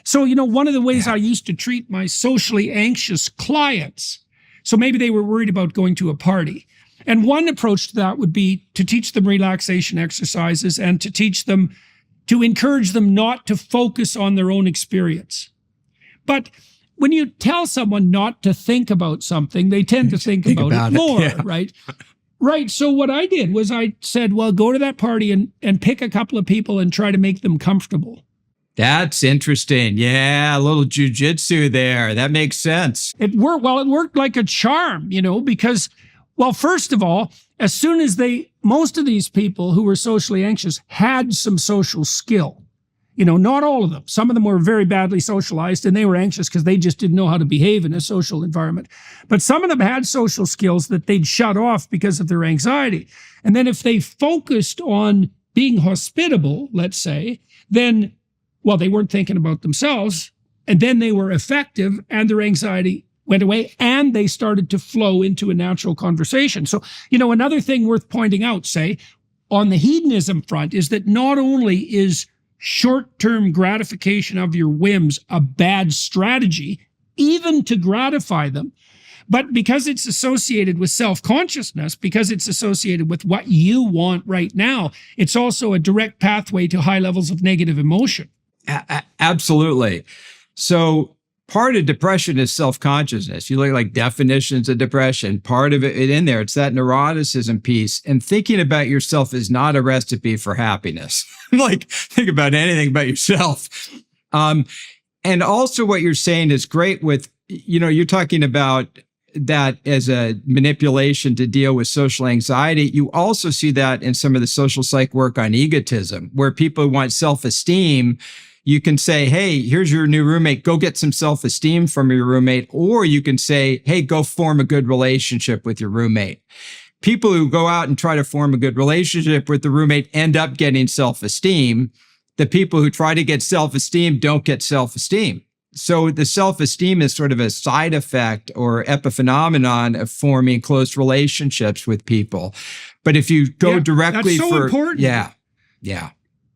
So, one of the ways I used to treat my socially anxious clients, so maybe they were worried about going to a party. And one approach to that would be to teach them relaxation exercises and to encourage them not to focus on their own experience. But when you tell someone not to think about something, they tend to think about it more, right? Right. So what I did was I said, well, go to that party and pick a couple of people and try to make them comfortable. That's interesting. Yeah, a little jujitsu there. That makes sense. It worked like a charm, because, well, first of all, as soon as most of these people who were socially anxious had some social skill, not all of them. Some of them were very badly socialized and they were anxious because they just didn't know how to behave in a social environment. But some of them had social skills that they'd shut off because of their anxiety. And then if they focused on being hospitable, let's say, then, well, they weren't thinking about themselves, and then they were effective and their anxiety went away and they started to flow into a natural conversation. So, another thing worth pointing out, say, on the hedonism front is that not only is short-term gratification of your whims a bad strategy, even to gratify them, but because it's associated with self-consciousness, because it's associated with what you want right now, it's also a direct pathway to high levels of negative emotion. Absolutely. So part of depression is self-consciousness. You look like definitions of depression, part of it in there, it's that neuroticism piece. And thinking about yourself is not a recipe for happiness. Like, think about anything about yourself. And also what you're saying is great with, you're talking about that as a manipulation to deal with social anxiety. You also see that in some of the social psych work on egotism, where people want self-esteem. You can say, hey, here's your new roommate, go get some self-esteem from your roommate. Or you can say, hey, go form a good relationship with your roommate. People who go out and try to form a good relationship with the roommate end up getting self-esteem. The people who try to get self-esteem don't get self-esteem. So the self-esteem is sort of a side effect or epiphenomenon of forming close relationships with people. But if you go directly that's so important. Yeah.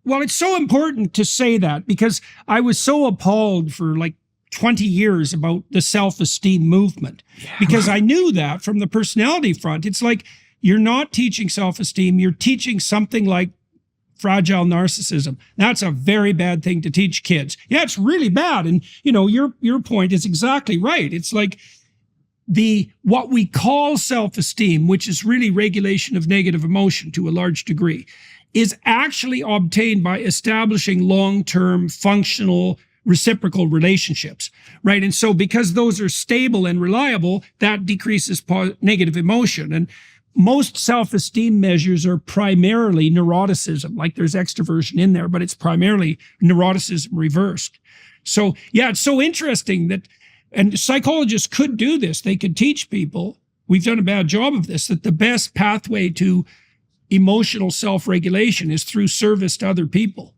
Well, it's so important to say that because I was so appalled for like 20 years about the self-esteem movement because I knew that from the personality front. It's like you're not teaching self-esteem. You're teaching something like fragile narcissism. That's a very bad thing to teach kids. Yeah, it's really bad. And, your point is exactly right. It's like what we call self-esteem, which is really regulation of negative emotion to a large degree, is actually obtained by establishing long-term functional reciprocal relationships, right? And so because those are stable and reliable, that decreases negative emotion. And most self-esteem measures are primarily neuroticism, like there's extroversion in there, but it's primarily neuroticism reversed. So yeah, it's so interesting that, and psychologists could do this. They could teach people, we've done a bad job of this, that the best pathway to emotional self-regulation is through service to other people,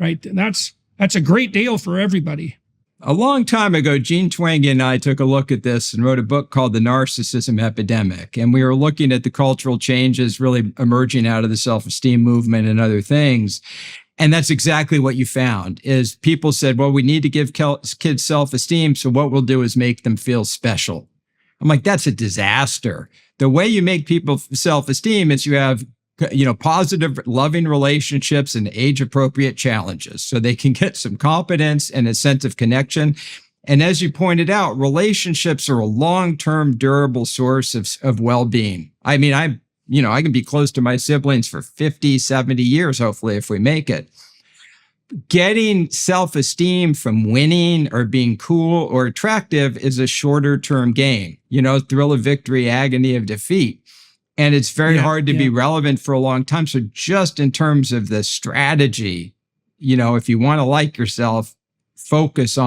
right? And that's a great deal for everybody. A long time ago, Gene Twenge and I took a look at this and wrote a book called The Narcissism Epidemic. And we were looking at the cultural changes really emerging out of the self-esteem movement and other things. And that's exactly what you found is people said, well, we need to give kids self-esteem. So what we'll do is make them feel special. I'm like, that's a disaster. The way you make people self-esteem is you have positive, loving relationships and age-appropriate challenges so they can get some competence and a sense of connection. And as you pointed out, relationships are a long-term, durable source of well-being. I mean, I can be close to my siblings for 50, 70 years, hopefully, if we make it. Getting self-esteem from winning or being cool or attractive is a shorter-term game. Thrill of victory, agony of defeat. And it's very hard to be relevant for a long time. So just in terms of the strategy, if you want to like yourself, focus on